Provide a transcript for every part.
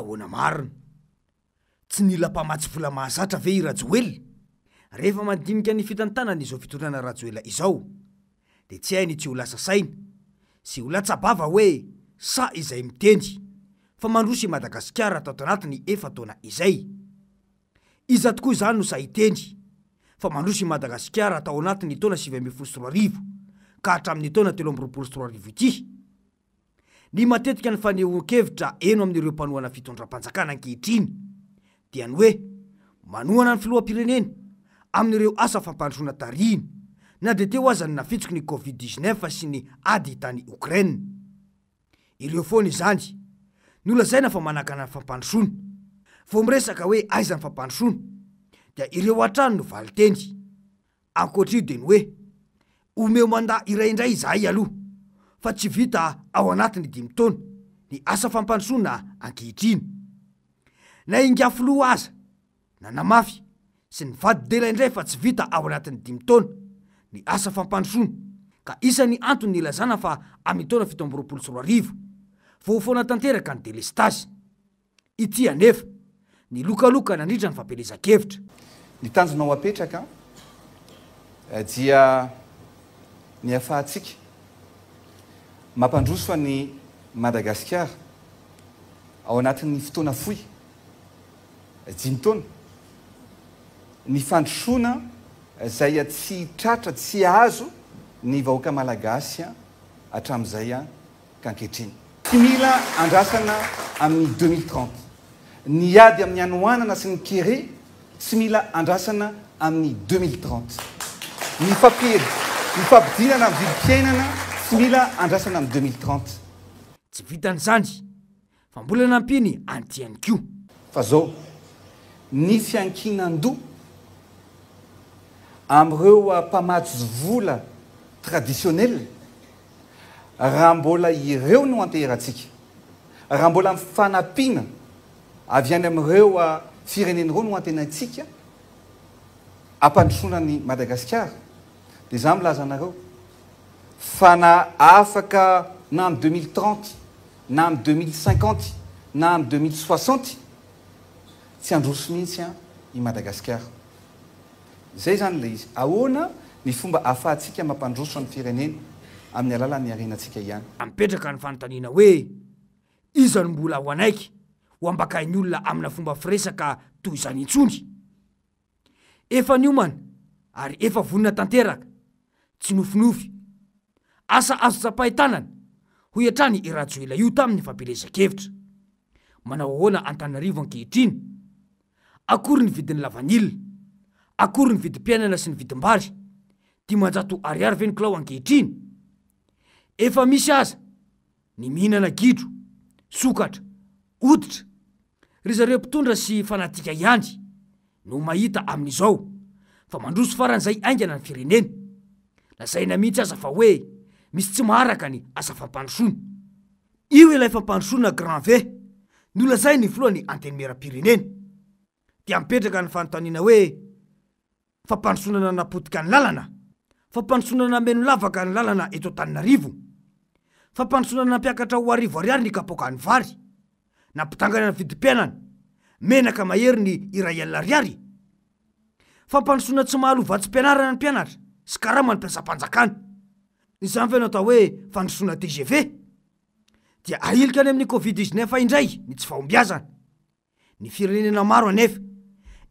ahoana marina. Tsy nila mpamatsy vola mahazatra ve i Rajoelina? Rehefa mandinika ny fitantanana izao fitondrana Rajoelina izao, de tsy hainy tsy ho lasa saina, sy ho latsabava hoe sa izay mitendry fa mandroso i Madagasikara tato anatiny efa taona izay. Iza tokoa izany no sa hitendry fa mandroso i Madagasikara tao anatiny taona 2024 ka hatramin'ny taona 2024 ity. Ny matetika ny fanehoan-kevitra eno amin'ireo mpanohana fitondram-panjakana ankehitriny dia ny hoe manohana ny filoham-pirenena amin'ireo asa fampandrosoana tarihiny, na de teo aza ny nafitsoko ny Covid-19 sy ny ady tany Ukraine. Ireo foana izany nolazaina fa manakana ny fampandrosoana, vao miresaka hoe aiza ny fampandrosoana dia ireo hatrany no valitendry. Ankoatrio de ny hoe omeo mandaa iray indray izahay aloha fa tsy vita ao anatin'ny 5 taona ny asa fampandrosoana ankehitriny. Na ingafoloha aza na namafy sy ny vady dela indray fa tsy vita ao anatin'ny 5 taona ny asa fampandrosoana, ka isan'ny antony nilazana fa amin'ny taona 2024 vao foana tanteraka ny delestazy. Ity anefa ny lokaloka nandritra ny fampelezan-kevitra. Ny tanjonao apetraka dia ny afahantsika mampandroso ny Madagasikara ao anatin'ny fotoana fohy 5 taona, ny fandrosoana zay tsy tratra tsy azo ny vahoaka malagasy hatramin'izay kankehitriny. Tsy mila andrasana amin'ny 2030. Ny ady amin'ny anoanana sy ny kere tsy mila andrasana amin'ny 2030. Ny fampidinana amin'ny vidim-piainana tsy mila andrasana amin'ny 2030. Tsy vitan'izany fa mbola nampiny antiany koa. Fa zao ny fiankinan-doha amin'ireo mpamatsy vola traditionnel, raha mbola ireo no anteheratsika, raha mbola mifanampiana avy any amin'ireo firenena ireo no antenatsika ampandrosoana ny Madagasikara, dia za milaza anareo fa na afaka na amin'ny 2030 na amin'ny 2050 na amin'ny 2060 tsy androso mihitsy i Madagasikara. Zay zany le izy. Ahoana ny fomba ahafahantsika mampandroso ny firenena amin'ny alalan'ny arenantsika ihany. Ampetraka ny fanontaniana hoe iza no mbola ho anaiky ho ambakainy olona amina fomba firesaka toy izany intsony. Efa niomana ary efa vonina tanteraka, tsy nofinofy. Asa azo tsapahi-tanana ho hiatrany i Rajoelina io tamin'ny fampelezan-kevitra. Manao ahoana Antananarivo ankehitriny? Akory ny vidin'ny lavanilina? Akory ny vidim-piainana sy ny vidim-bary? 500 ariary ve ny kilao ankehitriny? Efa misy aza ny mihinana gidro, sokatra, oditra. Ry zareo mpitondra sy fanatika ihany no mahita amin'izao fa mandroso faran'izay aingana ny firenena. Lazaina mihitsy aza fa hoe misy tsy maharaka ny asa fampandrosoana. Io ilay fampandrosoana grand V nolazay ny filohan'ny antenimieram-pirenena. Dia mipetraka ny fanontaniana hoe fampandrosoana napotika ny lalana, fampandrosoana nameno lavaka ny lalana eto Antananarivo, fampandrosoana nampiakatra ho arivo ariary ny kapoaka ny vary, nampitangana ny vidim-piainana, menaka mahery ny iray alina ariary, fampandrosoana tsy mahalovatsym-pianarana ny mpianatra sy karama ny mpiasam-panjakana. Izany ve natao hoe fandrosoana TGV? Dia ahilika any amin'ny Covid-19 indray ny tsy fahombiazana. Ny firenena maro anefa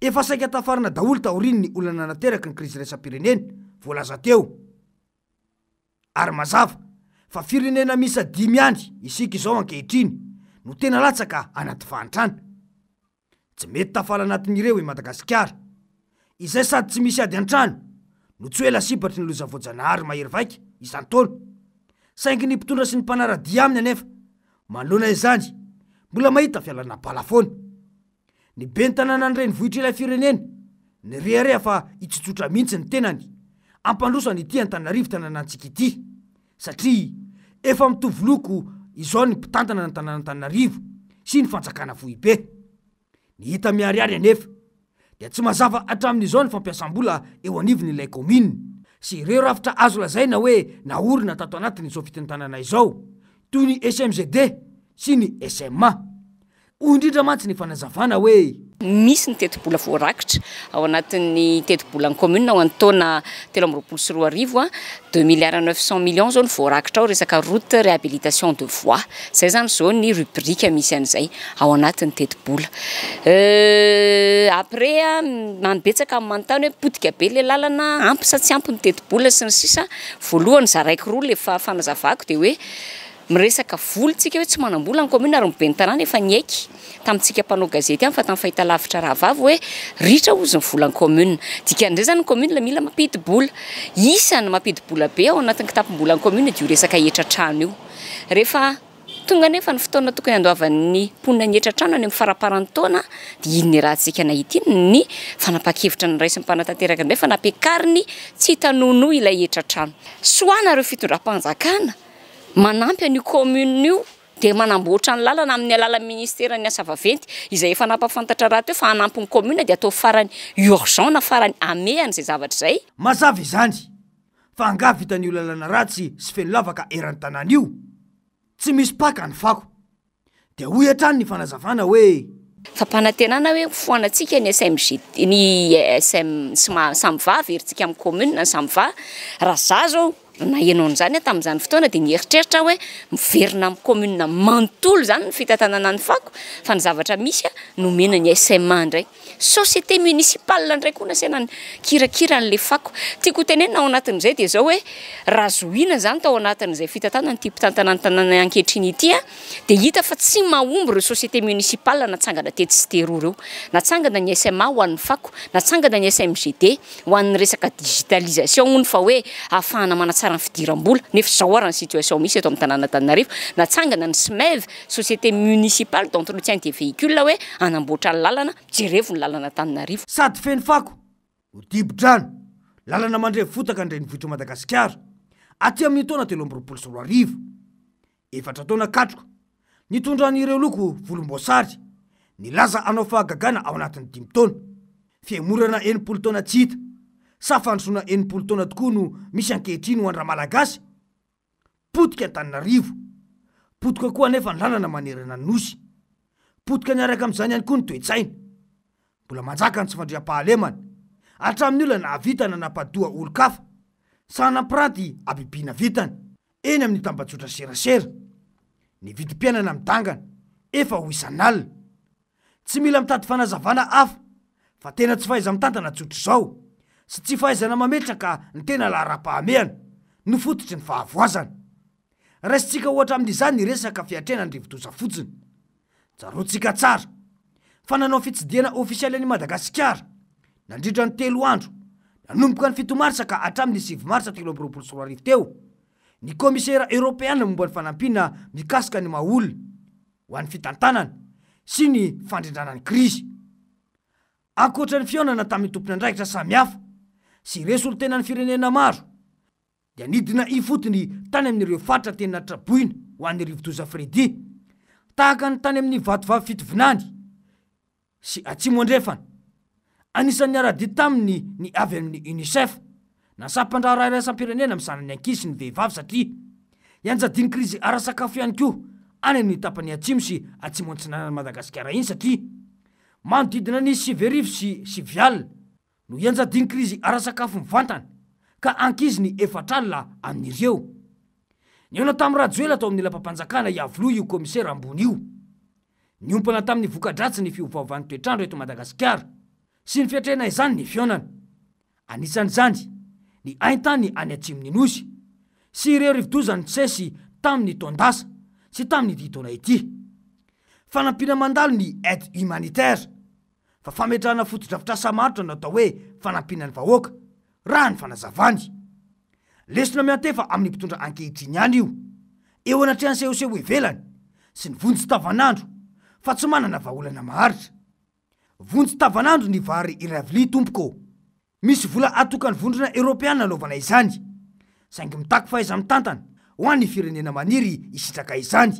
efa saika tafarina daholo taoriny ny olana nateraka ny krizy raisam-pirenena voalaza teo. Ary mazava fa firenena misa 5 andry isika izao ankehitriny no tena latsaka anaty fahantrana. Tsy mety tafala anatin'ireo i Madagasikara, izay sady tsy misy ady an-trano no tsy hoe lasipatry ny loza voajanahary mahery vaika isan-taona. Saingy ny mpitondra sy ny mpanaradia aminy anefa manoloana izany mbola mahita fialana balafoana. Ny ben'ny tanàna ny renivohitra ilay firenena ny rehareha fa itsotsotra mihitsy ny tenany ampandroso an'ity Antananarivo tanànantsika ity, satria efa mitovy loko izao ny mpitantana ny tanàna Antananarivo sy ny fanjakana Vohibe. Ny hita miariary anefa dia tsy mazava hatramin'izao ny fampiasam-bola eo anivon'ilay komina sy ireo rafitra azo lazaina hoe naorina tato anatin'izao fitintanana izao toy ny SMGD sy ny SMA. indrindra mantsy ny fanazavana hoe misy ny teti-bola voarakitra ao anatin'ny teti-bola ny commune ao antaona 2024 2 milliards 900 millions zao ny voarakitra ao resaka route réhabilitation de voies zay zany zao ny rubrique misy an'izay ao anatin'ny teti-bola après manbetsaka amin'ny manontany hoe potika be le lalana ampy sa tsy ampy ny teti-bola sy ny sisa voalohany zaraiky roa le fanazavako de hoe miresaka volontsika hoe tsy manambola ny commune ary mibe ny tanàna efa niaiky tamintsika mpanao gazety any fa tamin'ny fahitalavitra rahavavy hoe ritra ozy ny volan'ny commune dikan'izay zany ny commune la mila mampidi-bola isany mampidi-bola be ao anatin'ny kitapom-bolan'ny commune dia resaka etra-trano io rehefa tonga nefa ny fotoana tokony andoavan'ny mponina ny etra-trano any amin'ny faraparan'ny taona dia iny ny rahantsika nahity ny fanapa-kevitra ny raisy ny mpanatanteraka ny fa nampiakariny tsy hitanono ilay etra-trano soana reo fitondram-panjakana manampy an'io commune io dia manamboatra ny lalana amin'ny alala ministera ny asa vaventy izay efa nampafantatra raha teo fa hanampy ny commune dia atao farany urgent na farany amehany izay zavatra izay mazava izany fa anga vitan'io lalana ratsy sy feno lavaka eran'ny tanàna io tsy misy paka ny fako dia hoy hatrany ny fanazavana hoe fampanantenana hoe foanantsika ny SMG ny SM samivavy herintsika amin'ny commune ny samivavy raha za zao na ianao an'izany tamin'izany fotoana dia nieritreritra hoe miverina amin'ny commune manontolo zany ny fitantanana ny fako fa ny zavatra misy nomena ny SMA ndray société municipale ndray koa nasena ny kirakira n'le fako tiako tenenina ao anatin'izay dia zao hoe raha zohina zany tao anatin'izay fitantanana ny type tantanana ankehitriny ity dia hita fa tsy mahomby reo société municipale natsangana tety sy teroa reo natsangana ny SMA ho an'ny fako natsangana ny SMGD ho an'ny resaka digitalisation ny fa hoe ahafahana manatsara ny fidiram-bola nefa zao ary ny situation misy eto amin'ny tanàna Antananarivo natsangana ny SMEV société municipale d'entretien des véhicules hoe anamboatra ny lalana jerevo ny lalana Antananarivo sady feno fako ho dibo-drano lalana mandrevo fotaka ndray ny vohitra Madagasikara aty amin'ny taona 2024 efatra taona katroka nitondran'ireo loko volomboasary nilaza anao fahagagana ao anatin'ny 5 taona fiemorana 80 taona tsy hita sa fandrosoana 80 taona tokoa no misy ankehitriny ho andra malagasy potika Antananarivo potika koa nefa ny lalana manerana ny nosy potika niaraka amin'izany ihany koa ny toe-tsaina mbola manjaka ny tsy fandriam-pahalemana hatramin'ny olona nahavitana nampadoa olo-kafa sa nampiranty abibiana vitany eny amin'ny tambajotra serasera ny vidim-piainana midangana efa ho isan'alina tsy mila mitady fanazavana hafa fa tena tsy fahaiza mitantana tsotra izao sy tsy fahaizana mametraka ny tena lahara-pahamehana no fototry ny fahavoazana raisitsika ohatra amin'izany ny resaka fiatrena ny rivodoza fotsiny jaroantsika tsara fa nanao fitsidiana ofisialy any Madagasikara nandritra ny 3 andro nanomboka ny 7 marsa ka hatramin'ny 9 marsa 2024 teo ny komisera européenne momba ny fanampina mikasika ny maolona ho an'ny fitantanana sy ny fandrindranany krizy ankoatra ny fionana tamin'ny tompony andraikitra samihafa sy resolo tena ny firenena maro dia nidina ifotony tany amin'ireo fatra tena traboina ho an'ny rivodoza Fredy tahaka ny tany amin'ny vatovavy fitovinany sy atsimo andrefana anisan'ny aradi taminy ny avy amin'ny UNICEF nasapandraha raha iraisam-pirenena misanany ankizy ny vehivavy satria ianjadiny krizy ara-sakafo ihany koa any amin'ny tapany atsimo sy atsimo antsinanany Madagasikara iny satria manodidina ny 7 sy 7 alina no ianjadiny krizy ara-sakafo mivantana ka ankizy ny 4 alina amin'ireo niona tamin'ny rajoela tao amin'ny lapam-panjakana iavoloha io komisera ambony io niompana tamin'ny vokadratsy ny fiovaovan'ny toetrandro eto Madagasikara sy ny fiatrena izany ny fionana anisan'izany ny aintany any atsimony nosy sy ireo rivodoza ny tsesy tamin'ny tondasa sy tamin'ny ditona ity fanampina mandalo ny aide humanitaire fa fametrahana foto-drafitrasa marotra no atao hoe fanampinany vahoaka raha ny fanazavany lesona miantefa amin'ny mpitondra ankehitriny ihany io eo anatrehany sehoseho ivelany sy ny vonjy tavanandro fa tsy manana vahaolana maharitra vonjy tavanandro ny vary iravili tompoko misy vola atokany vondrona Europeana nanovana izany saingy mitako fahaiza mitantana ho an'ny firenena maniry isitraka izany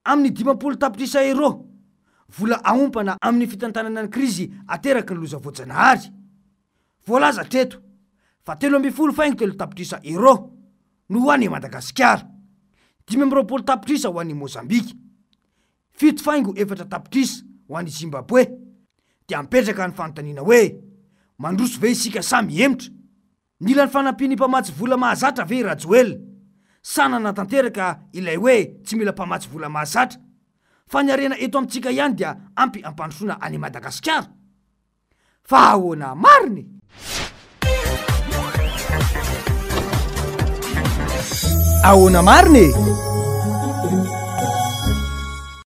amin'ny 50 tapitrisa euro vola aompana amin'ny fitantanana ny krizy ateraky ny loza voajanahary voalaza treto fa 13 tapitrisa euro no ho an'ny Madagasikara 15 tapitrisa ho an'ny Mozambika fito faingo efatra tapitrisa ho an'ny Zimbabwe dia mipetraka ny fanontaniana hoe mandroso ve isika samy emitra nila ny fanampiany mpamatsy vola mahazatra ve Rajoelina sanana tanteraka ilay hoe tsy mila mpamatsy vola mahazatra fa ny arena eto amintsika ihany dia ampy ampandrosoana any Madagasikara fa ahoana mariny ahoana mariny